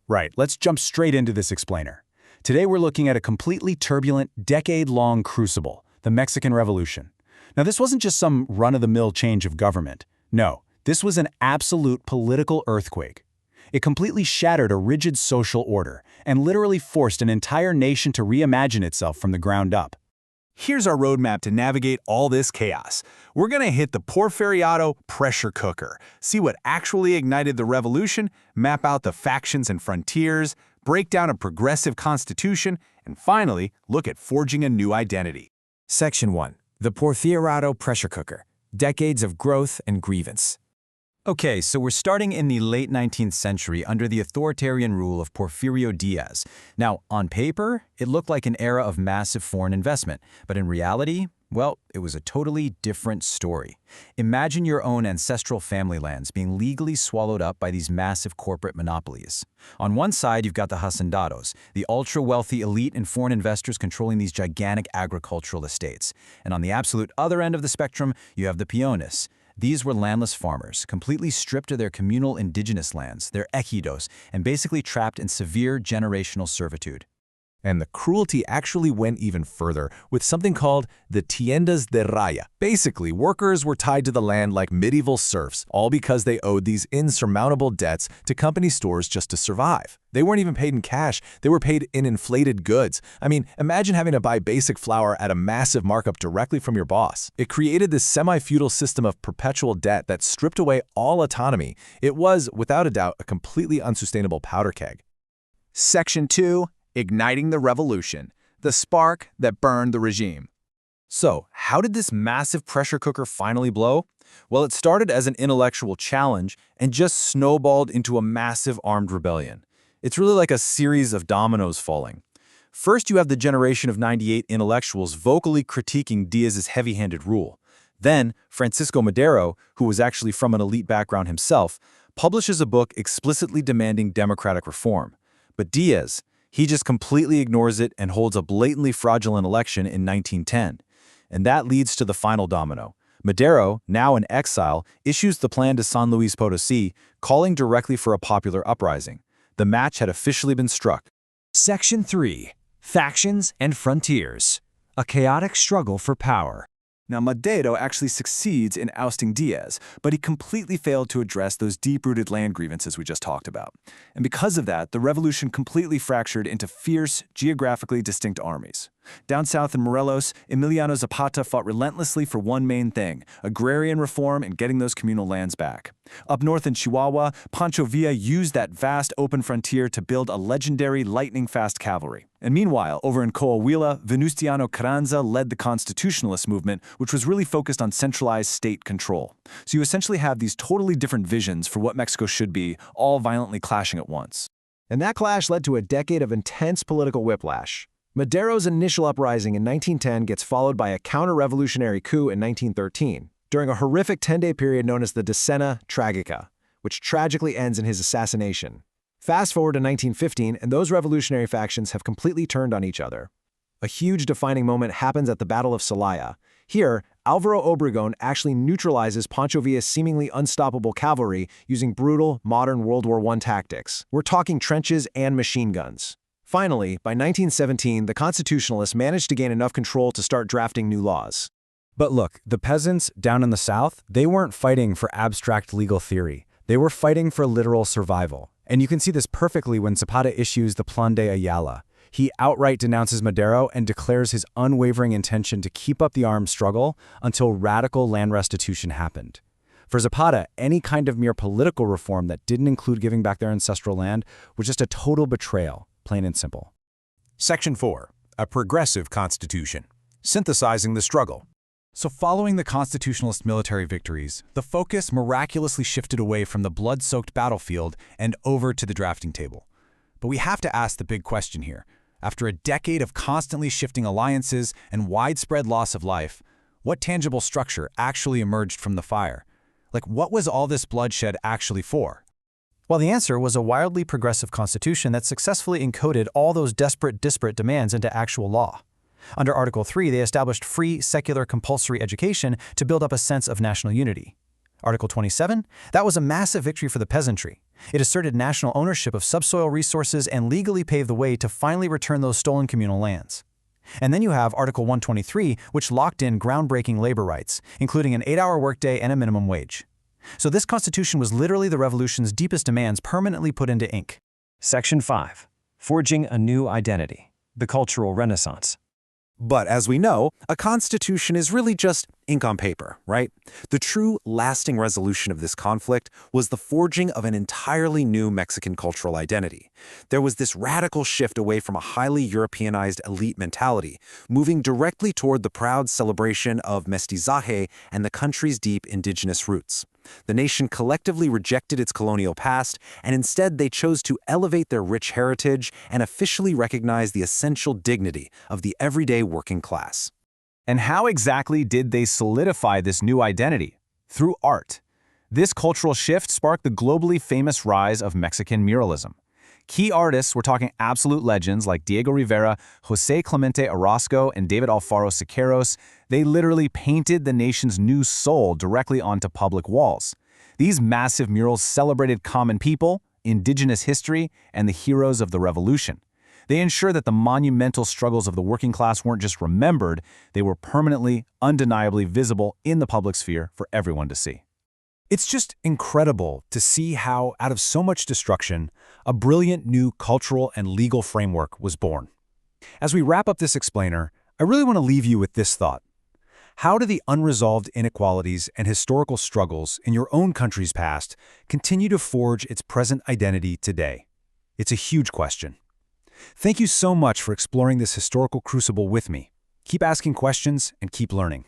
Right, let's jump straight into this explainer. Today we're looking at a completely turbulent, decade-long crucible, the Mexican Revolution. Now this wasn't just some run-of-the-mill change of government. No, this was an absolute political earthquake. It completely shattered a rigid social order and literally forced an entire nation to reimagine itself from the ground up. Here's our roadmap to navigate all this chaos. We're going to hit the Porfiriato pressure cooker, see what actually ignited the revolution, map out the factions and frontiers, break down a progressive constitution, and finally, look at forging a new identity. Section 1. The Porfiriato pressure cooker. Decades of growth and grievance. Okay, so we're starting in the late 19th century under the authoritarian rule of Porfirio Diaz. Now, on paper, it looked like an era of massive foreign investment, but in reality, well, it was a totally different story. Imagine your own ancestral family lands being legally swallowed up by these massive corporate monopolies. On one side, you've got the hacendados, the ultra-wealthy elite and foreign investors controlling these gigantic agricultural estates. And on the absolute other end of the spectrum, you have the peones. These were landless farmers, completely stripped of their communal indigenous lands, their ejidos, and basically trapped in severe generational servitude. And the cruelty actually went even further with something called the tiendas de raya. Basically, workers were tied to the land like medieval serfs, all because they owed these insurmountable debts to company stores just to survive. They weren't even paid in cash, they were paid in inflated goods. I mean, imagine having to buy basic flour at a massive markup directly from your boss. It created this semi-feudal system of perpetual debt that stripped away all autonomy. It was, without a doubt, a completely unsustainable powder keg. Section 2. Igniting the revolution, the spark that burned the regime. So, how did this massive pressure cooker finally blow? Well, it started as an intellectual challenge and just snowballed into a massive armed rebellion. It's really like a series of dominoes falling. First, you have the generation of 98 intellectuals vocally critiquing Diaz's heavy-handed rule. Then, Francisco Madero, who was actually from an elite background himself, publishes a book explicitly demanding democratic reform. But Diaz, he just completely ignores it and holds a blatantly fraudulent election in 1910. And that leads to the final domino. Madero, now in exile, issues the plan to San Luis Potosí, calling directly for a popular uprising. The match had officially been struck. Section 3. Factions and frontiers. A chaotic struggle for power. Now, Madero actually succeeds in ousting Diaz, but he completely failed to address those deep-rooted land grievances we just talked about. And because of that, the revolution completely fractured into fierce, geographically distinct armies. Down south in Morelos, Emiliano Zapata fought relentlessly for one main thing: agrarian reform and getting those communal lands back. Up north in Chihuahua, Pancho Villa used that vast open frontier to build a legendary lightning-fast cavalry. And meanwhile, over in Coahuila, Venustiano Carranza led the constitutionalist movement, which was really focused on centralized state control. So you essentially have these totally different visions for what Mexico should be, all violently clashing at once. And that clash led to a decade of intense political whiplash. Madero's initial uprising in 1910 gets followed by a counter-revolutionary coup in 1913, during a horrific 10-day period known as the Decena Tragica, which tragically ends in his assassination. Fast forward to 1915, and those revolutionary factions have completely turned on each other. A huge defining moment happens at the Battle of Celaya. Here, Álvaro Obregón actually neutralizes Pancho Villa's seemingly unstoppable cavalry using brutal, modern World War I tactics. We're talking trenches and machine guns. Finally, by 1917, the Constitutionalists managed to gain enough control to start drafting new laws. But look, the peasants down in the South, they weren't fighting for abstract legal theory. They were fighting for literal survival. And you can see this perfectly when Zapata issues the Plan de Ayala. He outright denounces Madero and declares his unwavering intention to keep up the armed struggle until radical land restitution happened. For Zapata, any kind of mere political reform that didn't include giving back their ancestral land was just a total betrayal, plain and simple. Section 4. A progressive constitution. Synthesizing the struggle. So following the constitutionalist military victories, the focus miraculously shifted away from the blood-soaked battlefield and over to the drafting table. But we have to ask the big question here. After a decade of constantly shifting alliances and widespread loss of life, what tangible structure actually emerged from the fire? Like, what was all this bloodshed actually for? Well, the answer was a wildly progressive constitution that successfully encoded all those desperate, disparate demands into actual law. Under Article 3, they established free, secular, compulsory education to build up a sense of national unity. Article 27, that was a massive victory for the peasantry. It asserted national ownership of subsoil resources and legally paved the way to finally return those stolen communal lands. And then you have Article 123, which locked in groundbreaking labor rights, including an 8-hour workday and a minimum wage. So this constitution was literally the revolution's deepest demands permanently put into ink. Section 5. Forging a new identity. The cultural renaissance. But as we know, a constitution is really just ink on paper, right? The true, lasting resolution of this conflict was the forging of an entirely new Mexican cultural identity. There was this radical shift away from a highly Europeanized elite mentality, moving directly toward the proud celebration of mestizaje and the country's deep indigenous roots. The nation collectively rejected its colonial past, and instead they chose to elevate their rich heritage and officially recognize the essential dignity of the everyday working class. And how exactly did they solidify this new identity? Through art. This cultural shift sparked the globally famous rise of Mexican muralism. Key artists, we're talking absolute legends like Diego Rivera, José Clemente Orozco, and David Alfaro Siqueiros, they literally painted the nation's new soul directly onto public walls. These massive murals celebrated common people, indigenous history, and the heroes of the revolution. They ensured that the monumental struggles of the working class weren't just remembered, they were permanently, undeniably visible in the public sphere for everyone to see. It's just incredible to see how, out of so much destruction, a brilliant new cultural and legal framework was born. As we wrap up this explainer, I really want to leave you with this thought. How do the unresolved inequalities and historical struggles in your own country's past continue to forge its present identity today? It's a huge question. Thank you so much for exploring this historical crucible with me. Keep asking questions and keep learning.